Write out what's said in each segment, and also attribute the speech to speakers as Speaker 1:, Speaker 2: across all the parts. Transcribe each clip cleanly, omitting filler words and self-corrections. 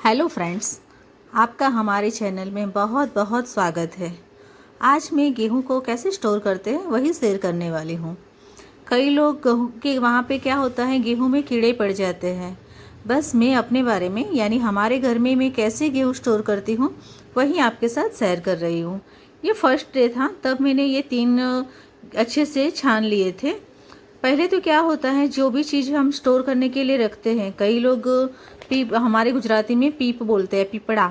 Speaker 1: Hello friends, आपका हमारे channel में बहुत बहुत स्वागत है। आज मैं गेहूं को कैसे स्टोर करते हैं वही शेयर करने वाली हूं। कई लोग गेहूं के वहाँ पे क्या होता है, गेहूं में कीड़े पड़ जाते हैं। बस मैं अपने बारे में यानी हमारे घर में मैं कैसे गेहूं स्टोर करती हूँ वही आपके साथ शेयर कर रही हूँ। ये फर्स्ट डे था, तब मैंने ये 3 अच्छे से छान लिए थे। पहले तो क्या होता है, जो भी चीज़ हम स्टोर करने के लिए रखते हैं, कई लोग पीप, हमारे गुजराती में पीप बोलते हैं, पिपड़ा।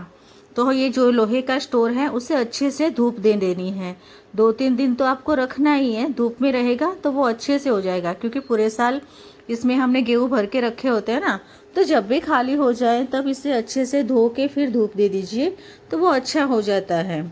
Speaker 1: तो ये जो लोहे का स्टोर है उसे अच्छे से धूप दे देनी है। 2-3 दिन तो आपको रखना ही है, धूप में रहेगा तो वो अच्छे से हो जाएगा, क्योंकि पूरे साल इसमें हमने गेहूँ भर के रखे होते हैं ना। तो जब भी खाली हो जाए तब इसे अच्छे से धो के फिर धूप दे दीजिए, तो वो अच्छा हो जाता है।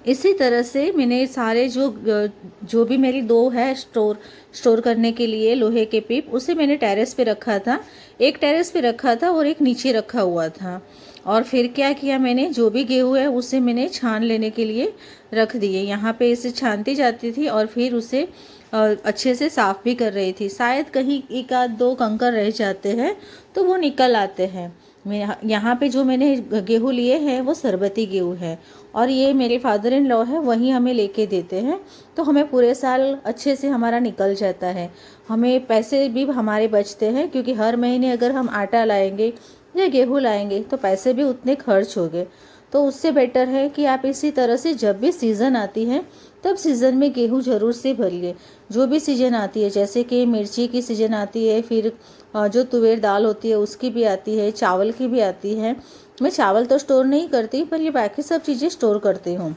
Speaker 1: इसी तरह से मैंने सारे जो भी मेरी 2 है स्टोर करने के लिए लोहे के पिप, उसे मैंने टेरेस पे रखा था। एक टेरेस पे रखा था और एक नीचे रखा हुआ था। और फिर क्या किया, मैंने जो भी गेहूँ है उसे मैंने छान लेने के लिए रख दिए। यहाँ पे इसे छानती जाती थी और फिर उसे अच्छे से साफ़ भी कर रही थी। शायद कहीं 1-2 कंकर रह जाते हैं तो वो निकल आते हैं। मैं यहाँ पे जो मैंने गेहूँ लिए हैं वो सरबती गेहूँ है, और ये मेरे फादर इन लॉ है, वही हमें लेके देते हैं। तो हमें पूरे साल अच्छे से हमारा निकल जाता है। हमें पैसे भी हमारे बचते हैं, क्योंकि हर महीने अगर हम आटा लाएंगे या गेहूँ लाएंगे तो पैसे भी उतने खर्च होंगे। तो उससे बेटर है कि आप इसी तरह से जब भी सीज़न आती है तब सीज़न में गेहूँ ज़रूर से भरिए। जो भी सीज़न आती है, जैसे कि मिर्ची की सीज़न आती है, फिर जो तुवेर दाल होती है उसकी भी आती है, चावल की भी आती है। मैं चावल तो स्टोर नहीं करती, पर ये बाकी सब चीज़ें स्टोर करती हूँ।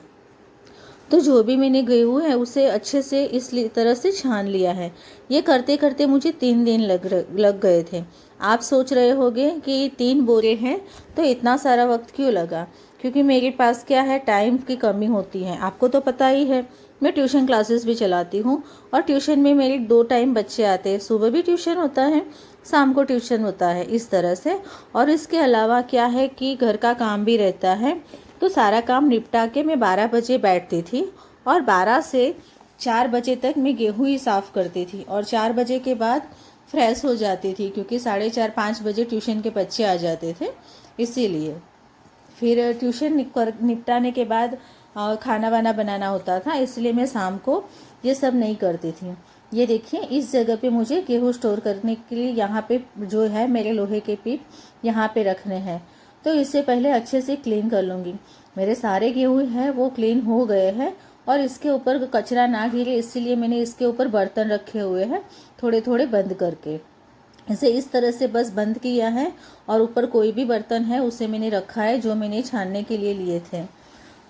Speaker 1: तो जो भी मैंने गेहूँ है उसे अच्छे से इस तरह से छान लिया है। ये करते करते मुझे 3 दिन लग गए थे। आप सोच रहे होंगे कि 3 बोरे हैं तो इतना सारा वक्त क्यों लगा। क्योंकि मेरे पास क्या है, टाइम की कमी होती है। आपको तो पता ही है, मैं ट्यूशन क्लासेस भी चलाती हूँ, और ट्यूशन में मेरे 2 टाइम बच्चे आते हैं। सुबह भी ट्यूशन होता है, शाम को ट्यूशन होता है, इस तरह से। और इसके अलावा क्या है कि घर का काम भी रहता है। तो सारा काम निपटा के मैं 12 बजे बैठती थी, और 12 से 4 बजे तक मैं गेहूँ ही साफ़ करती थी, और 4 बजे के बाद फ्रेश हो जाती थी, क्योंकि 4:30-5 बजे ट्यूशन के बच्चे आ जाते थे, इसीलिए। फिर ट्यूशन निपटाने के बाद खाना वाना बनाना होता था, इसलिए मैं शाम को ये सब नहीं करती थी। ये देखिए, इस जगह पे मुझे गेहूँ स्टोर करने के लिए यहाँ पे जो है मेरे लोहे के पिप यहाँ पे रखने हैं। तो इससे पहले अच्छे से क्लीन कर लूँगी। मेरे सारे गेहूँ हैं वो क्लीन हो गए हैं, और इसके ऊपर कचरा ना गिरे इसीलिए मैंने इसके ऊपर बर्तन रखे हुए हैं, थोड़े थोड़े बंद करके। इसे इस तरह से बस बंद किया है, और ऊपर कोई भी बर्तन है उसे मैंने रखा है जो मैंने छानने के लिए लिए थे।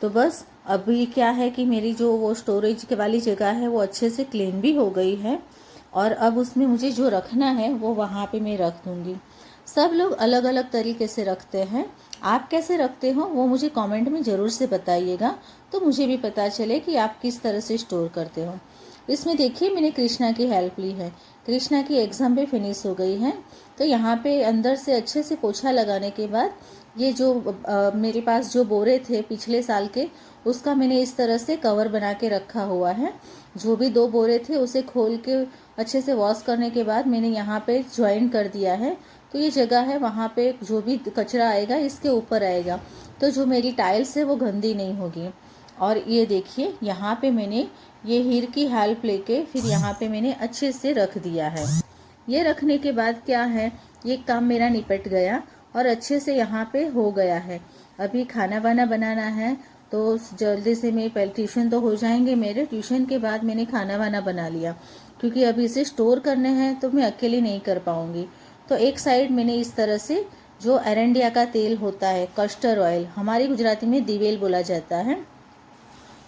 Speaker 1: तो बस अभी क्या है कि मेरी जो वो स्टोरेज के वाली जगह है वो अच्छे से क्लीन भी हो गई है, और अब उसमें मुझे जो रखना है वो वहाँ पे मैं रख दूँगी। सब लोग अलग अलग तरीके से रखते हैं। आप कैसे रखते हो वो मुझे कमेंट में ज़रूर से बताइएगा, तो मुझे भी पता चले कि आप किस तरह से स्टोर करते हो। इसमें देखिए, मैंने कृष्णा की हेल्प ली है। कृष्णा की एग्ज़ाम भी फिनिश हो गई है। तो यहाँ पे अंदर से अच्छे से पोछा लगाने के बाद ये जो मेरे पास जो बोरे थे पिछले साल के, उसका मैंने इस तरह से कवर बना के रखा हुआ है। जो भी 2 बोरे थे उसे खोल के अच्छे से वॉश करने के बाद मैंने यहाँ पे ज्वाइन कर दिया है। तो ये जगह है, वहाँ पे जो भी कचरा आएगा इसके ऊपर आएगा, तो जो मेरी टाइल्स है वो गंदी नहीं होगी। और ये देखिए, यहाँ पे मैंने ये हीर की हेल्प लेके फिर यहाँ पे मैंने अच्छे से रख दिया है। ये रखने के बाद क्या है, ये काम मेरा निपट गया और अच्छे से यहाँ पे हो गया है। अभी खाना वाना बनाना है, तो जल्दी से मैं पहले ट्यूशन तो हो जाएंगे मेरे, ट्यूशन के बाद मैंने खाना वाना बना लिया, क्योंकि अभी इसे स्टोर करने हैं तो मैं अकेले नहीं कर पाऊँगी। तो एक साइड मैंने इस तरह से जो एरंडिया का तेल होता है, कस्टर्ड ऑयल, हमारी गुजराती में दिवेल बोला जाता है,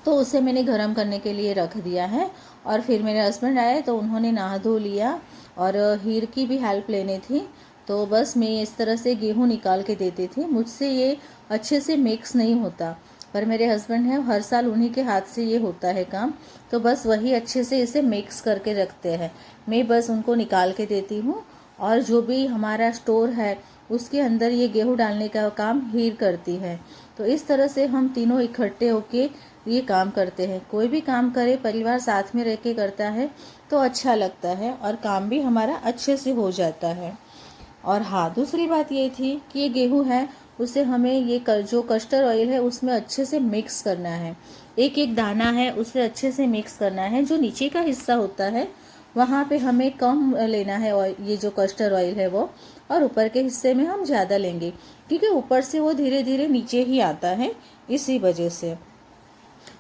Speaker 1: तो उसे मैंने गरम करने के लिए रख दिया है। और फिर मेरे हस्बैंड आए तो उन्होंने नहा धो लिया, और हीर की भी हेल्प लेनी थी। तो बस मैं इस तरह से गेहूँ निकाल के देती थी। मुझसे ये अच्छे से मिक्स नहीं होता, पर मेरे हस्बैंड हैं, हर साल उन्हीं के हाथ से ये होता है काम। तो बस वही अच्छे से इसे मिक्स करके रखते हैं। मैं बस उनको निकाल के देती हूँ, और जो भी हमारा स्टोर है उसके अंदर ये गेहूँ डालने का काम हीर करती है। तो इस तरह से हम तीनों इकट्ठे होके ये काम करते हैं। कोई भी काम करे, परिवार साथ में रह के करता है तो अच्छा लगता है, और काम भी हमारा अच्छे से हो जाता है। और हाँ, दूसरी बात ये थी कि ये गेहूँ है उसे हमें ये जो कस्टर्ड ऑयल है उसमें अच्छे से मिक्स करना है। एक एक दाना है उसे अच्छे से मिक्स करना है। जो नीचे का हिस्सा होता है वहाँ पे हमें कम लेना है ऑयल, ये जो कस्टर्ड ऑयल है वो, और ऊपर के हिस्से में हम ज़्यादा लेंगे क्योंकि ऊपर से वो धीरे धीरे नीचे ही आता है, इसी वजह से।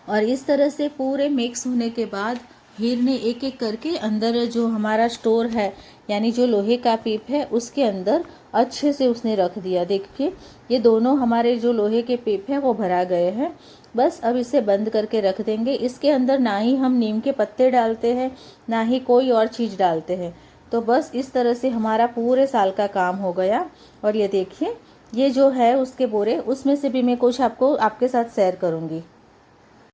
Speaker 1: और इस तरह से पूरे मिक्स होने के बाद हीर ने एक एक करके अंदर जो हमारा स्टोर है यानी जो लोहे का पीप है उसके अंदर अच्छे से उसने रख दिया। देखिए ये दोनों हमारे जो लोहे के पीप है वो भरा गए हैं। बस अब इसे बंद करके रख देंगे। इसके अंदर ना ही हम नीम के पत्ते डालते हैं ना ही कोई और चीज़ डालते हैं। तो बस इस तरह से हमारा पूरे साल का काम हो गया। और ये देखिए ये जो है उसके बोरे, उसमें से भी मैं कुछ आपको आपके साथ शेयर करूँगी।